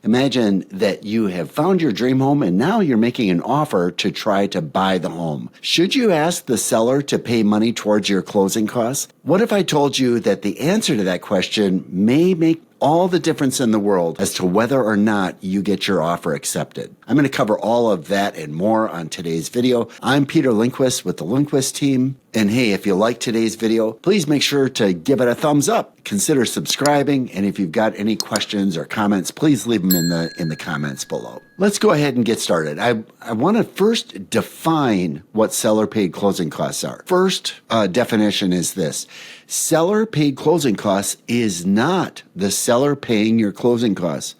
Imagine that you have found your dream home and now you're making an offer to try to buy the home. Should you ask the seller to pay money towards your closing costs? What if I told you that the answer to that question may make all the difference in the world as to whether or not you get your offer accepted? I'm going to cover all of that and more on today's video. I'm Peter Lindquist with the Lindquist team. And hey, if you like today's video, please make sure to give it a thumbs up. Consider subscribing. And if you've got any questions or comments, please leave them in the comments below. Let's go ahead and get started. I want to first define what seller paid closing costs are. First definition is this. Seller paid closing costs is not the seller paying your closing costs.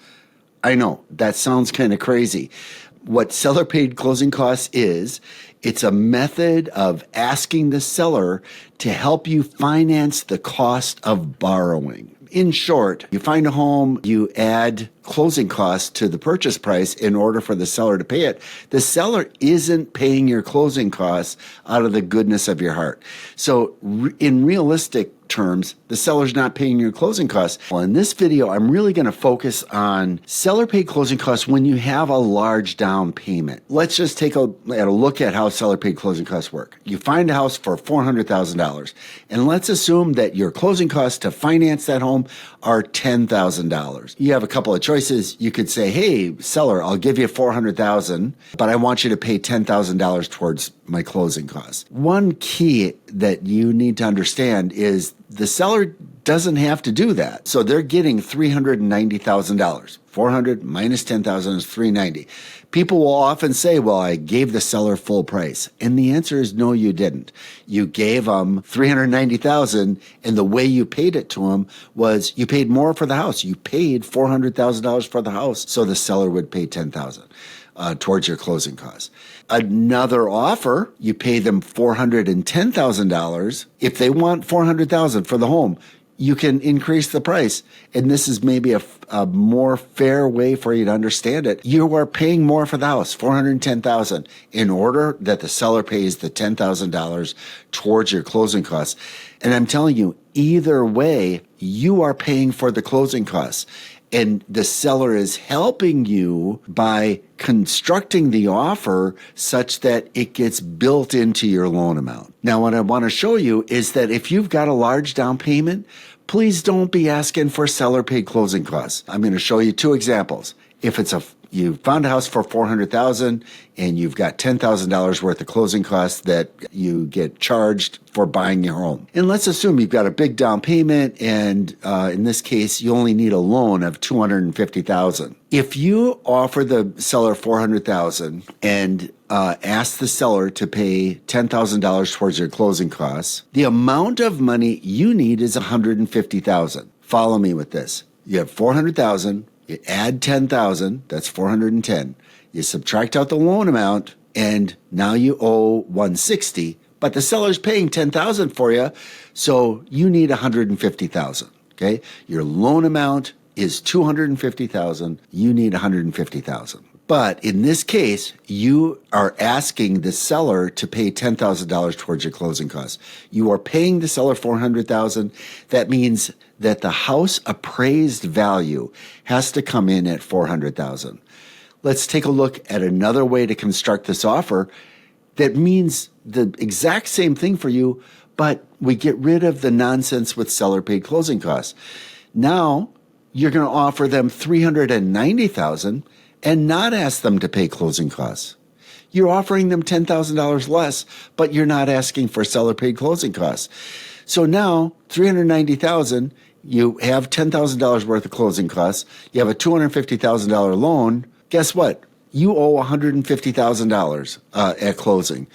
I know that sounds kind of crazy. What seller paid closing costs is, it's a method of asking the seller to help you finance the cost of borrowing. In short, you find a home, you add closing costs to the purchase price in order for the seller to pay it. The seller isn't paying your closing costs out of the goodness of your heart. So in realistic terms, the seller's not paying your closing costs. Well, in this video, I'm really going to focus on seller paid closing costs when you have a large down payment. Let's just take a look at how seller paid closing costs work. You find a house for $400,000, and let's assume that your closing costs to finance that home are $10,000. You have a couple of choices. You could say, hey, seller, I'll give you $400,000, but I want you to pay $10,000 towards my closing costs. One key that you need to understand is the seller doesn't have to do that. So they're getting $390,000. 400 minus 10,000 is 390. People will often say, well, I gave the seller full price. And the answer is no, you didn't. You gave them 390,000, and the way you paid it to them was you paid more for the house. You paid $400,000 for the house, so the seller would pay 10,000 towards your closing costs. Another offer, you pay them $410,000. If they want $400,000 for the home, you can increase the price. And this is maybe a more fair way for you to understand it. You are paying more for the house, $410,000, in order that the seller pays the $10,000 towards your closing costs. And I'm telling you, either way, you are paying for the closing costs. And the seller is helping you by constructing the offer such that it gets built into your loan amount. Now, what I want to show you is that if you've got a large down payment, please don't be asking for seller paid closing costs. I'm going to show you two examples. If you found a house for $400,000 and you've got $10,000 worth of closing costs that you get charged for buying your home. And let's assume you've got a big down payment, and in this case, you only need a loan of $250,000. If you offer the seller $400,000 and ask the seller to pay $10,000 towards your closing costs, the amount of money you need is $150,000. Follow me with this. You have $400,000. You add $10,000, that's $410. You subtract out the loan amount, and now you owe $160. But the seller's paying $10,000 for you, so you need $150,000. Okay, your loan amount is $250,000. You need $150,000. But in this case, you are asking the seller to pay $10,000 towards your closing costs. You are paying the seller $400,000. That means that the house appraised value has to come in at $400,000. Let's take a look at another way to construct this offer that means the exact same thing for you, but we get rid of the nonsense with seller paid closing costs. Now you're going to offer them $390,000 and not ask them to pay closing costs. You're offering them $10,000 less, but you're not asking for seller paid closing costs. So now $390,000, you have $10,000 worth of closing costs. You have a $250,000 loan. Guess what? You owe $150,000 at closing.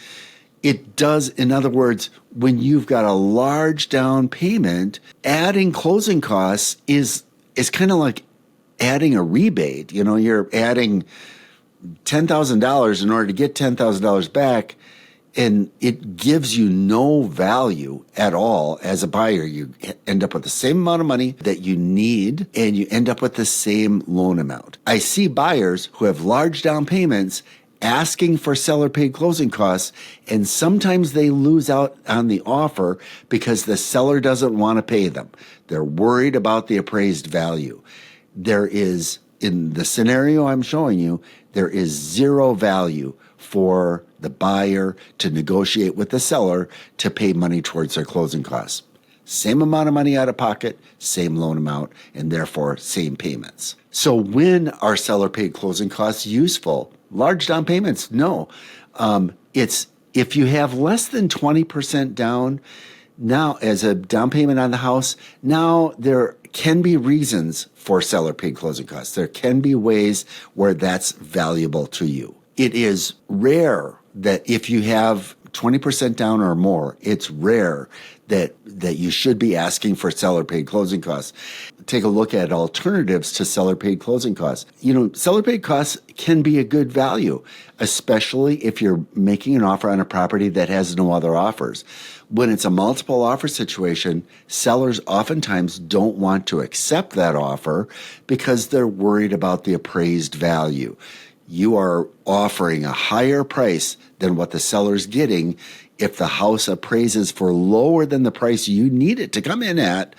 It does, in other words, when you've got a large down payment, adding closing costs is kind of like adding a rebate. You know, you're adding $10,000 in order to get $10,000 back, and it gives you no value at all as a buyer. You end up with the same amount of money that you need, and you end up with the same loan amount. I see buyers who have large down payments asking for seller paid closing costs, and sometimes they lose out on the offer because the seller doesn't want to pay them. They're worried about the appraised value. There is in the scenario I'm showing you, there is zero value for the buyer to negotiate with the seller to pay money towards their closing costs. Same amount of money out of pocket, same loan amount, and therefore same payments. So when are seller paid closing costs useful? Large down payments? No. It's if you have less than 20% down now as a down payment on the house, now there can be reasons for seller paid closing costs. There can be ways where that's valuable to you. It is rare that if you have 20% down or more, it's rare that you should be asking for seller paid closing costs. Take a look at alternatives to seller paid closing costs. Seller paid costs can be a good value, especially if you're making an offer on a property that has no other offers. When it's a multiple offer situation, sellers oftentimes don't want to accept that offer because they're worried about the appraised value. You are offering a higher price than what the seller's getting. If the house appraises for lower than the price you need it to come in at,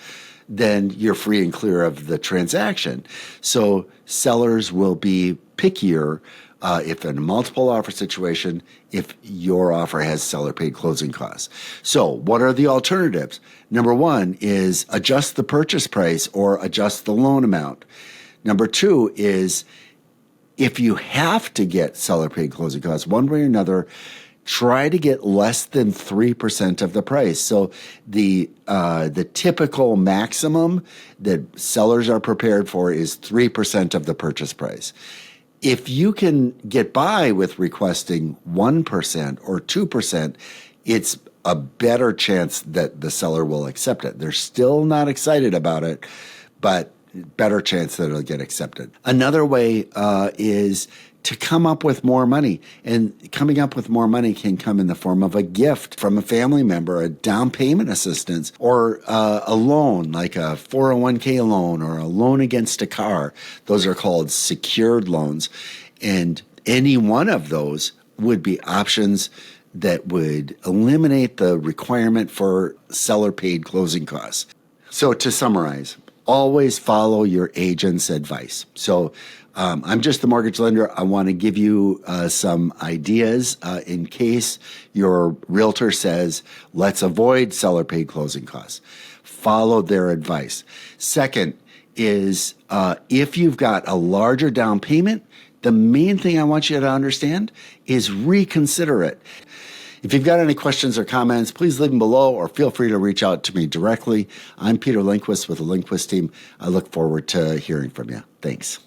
then you're free and clear of the transaction. So sellers will be pickier if in a multiple offer situation, if your offer has seller paid closing costs. So what are the alternatives? Number one is adjust the purchase price or adjust the loan amount. Number two is if you have to get seller paid closing costs one way or another, try to get less than 3% of the price. So the typical maximum that sellers are prepared for is 3% of the purchase price. If you can get by with requesting 1% or 2%, it's a better chance that the seller will accept it. They're still not excited about it, but better chance that it'll get accepted. Another way is to come up with more money. And coming up with more money can come in the form of a gift from a family member, a down payment assistance, or a loan like a 401k loan or a loan against a car. Those are called secured loans. And any one of those would be options that would eliminate the requirement for seller paid closing costs. So to summarize, always follow your agent's advice. So I'm just the mortgage lender. I want to give you some ideas in case your realtor says, let's avoid seller paid closing costs. Follow their advice. Second is if you've got a larger down payment, the main thing I want you to understand is reconsider it. If you've got any questions or comments, please leave them below or feel free to reach out to me directly. I'm Peter Lindquist with the Lindquist team. I look forward to hearing from you. Thanks.